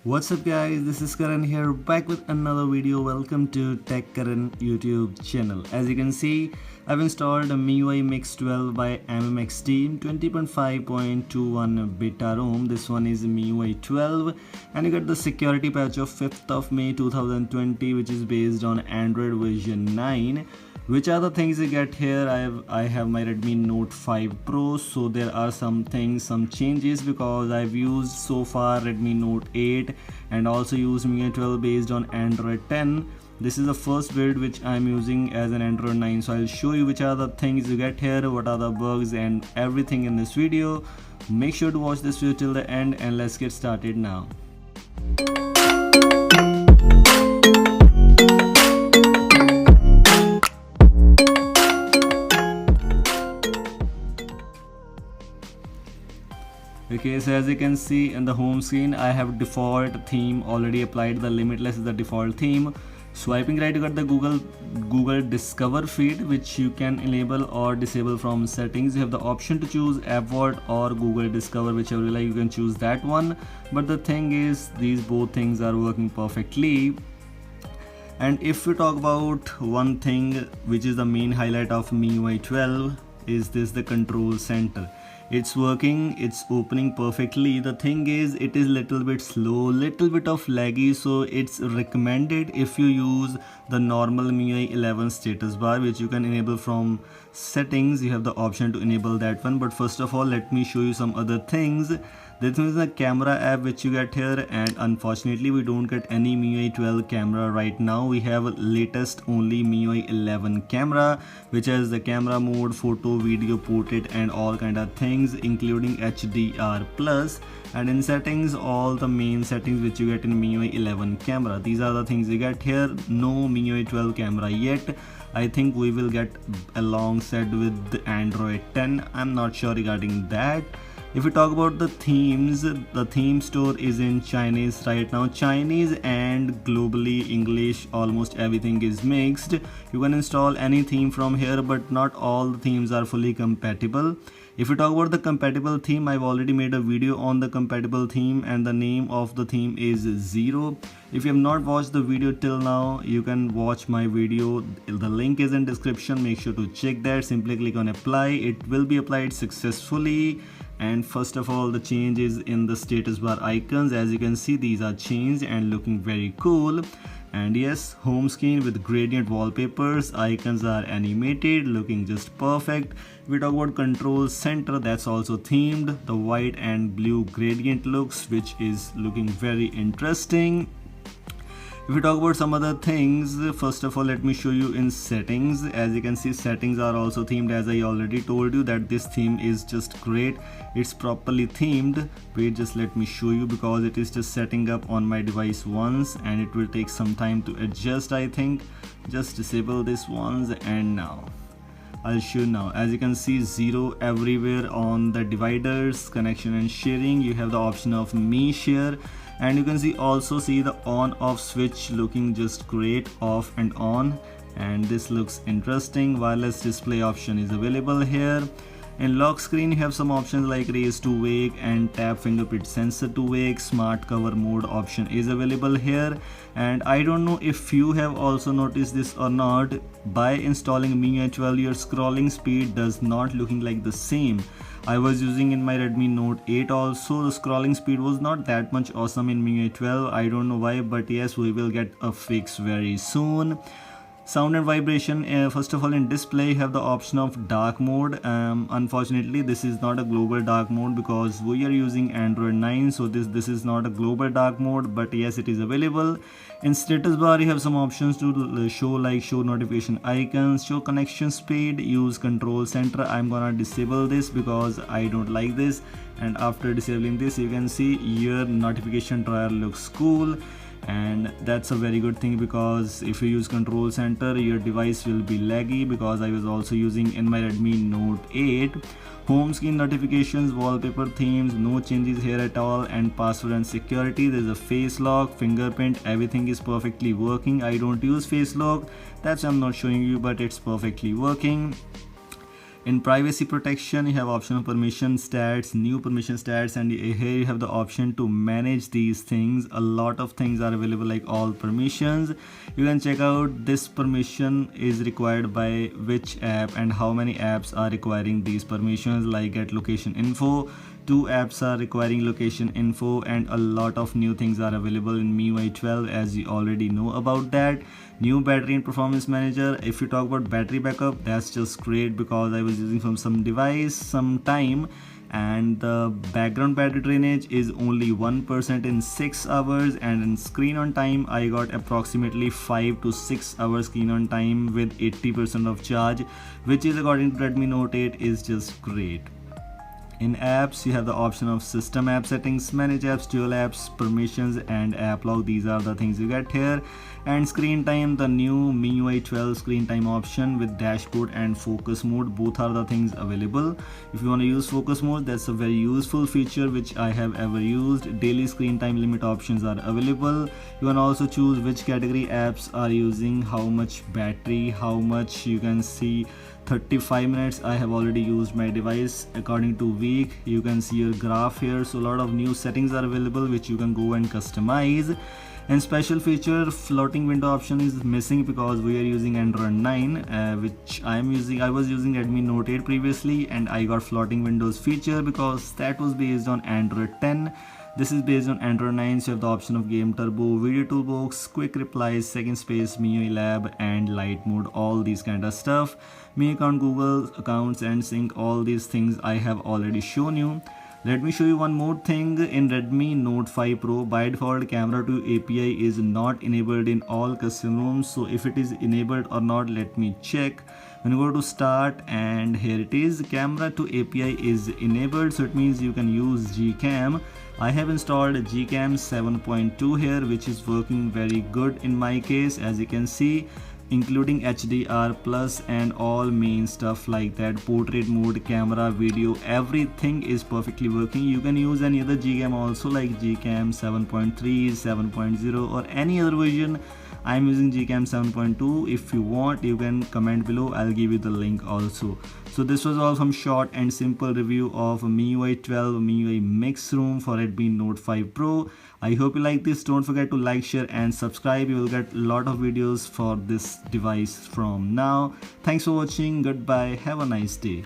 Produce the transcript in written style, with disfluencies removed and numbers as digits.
What's up guys, this is Karan here, back with another video. Welcome to Tech Karan YouTube channel. As you can see, I've installed a MIUI Mix 12 by MMX Team 20.5.21 beta ROM. This one is MIUI 12 and you get the security patch of 5th of May 2020 which is based on Android version 9. Which are the things you get here? I have my Redmi Note 5 Pro, so there are some changes because I've used so far Redmi Note 8 and also used MIUI 12 based on Android 10. This is the first build which I'm using as an Android 9, so I'll show you which are the things you get here, what are the bugs and everything in this video. Make sure to watch this video till the end and let's get started now. Okay, so as you can see in the home screen, I have default theme already applied. The Limitless is the default theme. Swiping right, you got the Google Discover feed, which you can enable or disable from settings. You have the option to choose AppWord or Google Discover, whichever you like, you can choose that one. But the thing is, these both things are working perfectly. And if we talk about one thing which is the main highlight of MIUI 12, is this the control center. It's working, it's opening perfectly. The thing is, it is little bit slow, little bit of laggy, so it's recommended if you use the normal MIUI 11 status bar, which you can enable from settings. You have the option to enable that one, but first of all let me show you some other things. This is the camera app which you get here, and unfortunately we don't get any MIUI 12 camera right now. We have latest only MIUI 11 camera, which has the camera mode, photo, video, portrait and all kind of things, including HDR plus. And in settings, all the main settings which you get in MIUI 11 camera, these are the things you get here. No MIUI 12 camera yet. I think we will get alongside with the Android 10. I'm not sure regarding that. If we talk about the themes, the theme store is in Chinese right now. Chinese and globally English, almost everything is mixed. You can install any theme from here, but not all the themes are fully compatible. If we talk about the compatible theme, I've already made a video on the compatible theme and the name of the theme is Zero. If you have not watched the video till now, you can watch my video. The link is in description. Make sure to check that. Simply click on apply. It will be applied successfully. And first of all, the change is in the status bar icons. As you can see, these are changed and looking very cool. And yes, home screen with gradient wallpapers, icons are animated, looking just perfect. We talk about control center, that's also themed. The white and blue gradient looks, which is looking very interesting. If we talk about some other things, first of all let me show you in settings. As you can see, settings are also themed, as I already told you that this theme is just great. It's properly themed. Wait, just let me show you because it is just setting up on my device once and it will take some time to adjust. I think just disable this once and now I'll show now. As you can see, Zero everywhere on the dividers, connection and sharing. You have the option of Me Share, and you can also see the on off switch looking just great, off and on, and this looks interesting. Wireless display option is available here. In lock screen, you have some options like raise to wake and tap fingerprint sensor to wake. Smart cover mode option is available here. And I don't know if you have also noticed this or not, by installing MIUI 12 your scrolling speed does not looking like the same. I was using in my Redmi Note 8 also, the scrolling speed was not that much awesome in MIUI 12. I don't know why, but yes, we will get a fix very soon. Sound and vibration, first of all in display you have the option of dark mode. Unfortunately this is not a global dark mode because we are using Android 9, so this is not a global dark mode, but yes, it is available. In status bar you have some options to show, like show notification icons, show connection speed, use control center. I'm gonna disable this because I don't like this, and after disabling this you can see your notification drawer looks cool. And that's a very good thing because if you use control center your device will be laggy, because I was also using in my Redmi Note 8. Home screen notifications, wallpaper, themes, no changes here at all. And password and security, there's a face lock, fingerprint, everything is perfectly working. I don't use face lock, that's why I'm not showing you, but it's perfectly working. In privacy protection, you have option of permission stats, new permission stats, and here you have the option to manage these things. A lot of things are available, like all permissions. You can check out this permission is required by which app and how many apps are requiring these permissions, like get location info. 2 apps are requiring location info, and a lot of new things are available in MIUI 12, as you already know about that. New battery and performance manager. If you talk about battery backup, that's just great because I was using from some device some time, and the background battery drainage is only 1% in 6 hours, and in screen on time I got approximately 5 to 6 hours screen on time with 80% of charge, which is, according to Redmi Note 8, is just great. In apps, you have the option of system app settings, manage apps, dual apps, permissions, and app log. These are the things you get here. And screen time, the new MIUI 12 screen time option with dashboard and focus mode, both are the things available. If you want to use focus mode, that's a very useful feature which I have ever used. Daily screen time limit options are available. You can also choose which category apps are using how much battery, how much. You can see 35 minutes I have already used my device according to week. You can see your graph here. So a lot of new settings are available which you can go and customize. And special feature, floating window option is missing because we are using Android 9, which I was using Redmi Note 8 previously, and I got floating windows feature because that was based on Android 10. This is based on Android 9, so you have the option of Game Turbo, Video Toolbox, Quick Replies, Second Space, MIUI Lab, and Light Mode, all these kind of stuff. Me account, Google accounts, and sync, all these things I have already shown you. Let me show you one more thing. In Redmi Note 5 Pro, by default camera to API is not enabled in all custom rooms. So if it is enabled or not, let me check. When you go to start, and here it is, camera to API is enabled, so it means you can use Gcam. I have installed Gcam 7.2 here, which is working very good in my case, as you can see, including HDR plus and all main stuff like that. Portrait mode, camera, video, everything is perfectly working. You can use any other Gcam also, like Gcam 7.3, 7.0, or any other version. I'm using Gcam 7.2. If you want, you can comment below, I'll give you the link also. So this was all from short and simple review of MIUI 12 MIUI Mix Room for Redmi Note 5 Pro. I hope you like this. Don't forget to like, share, and subscribe. You will get a lot of videos for this device from now. Thanks for watching. Goodbye. Have a nice day.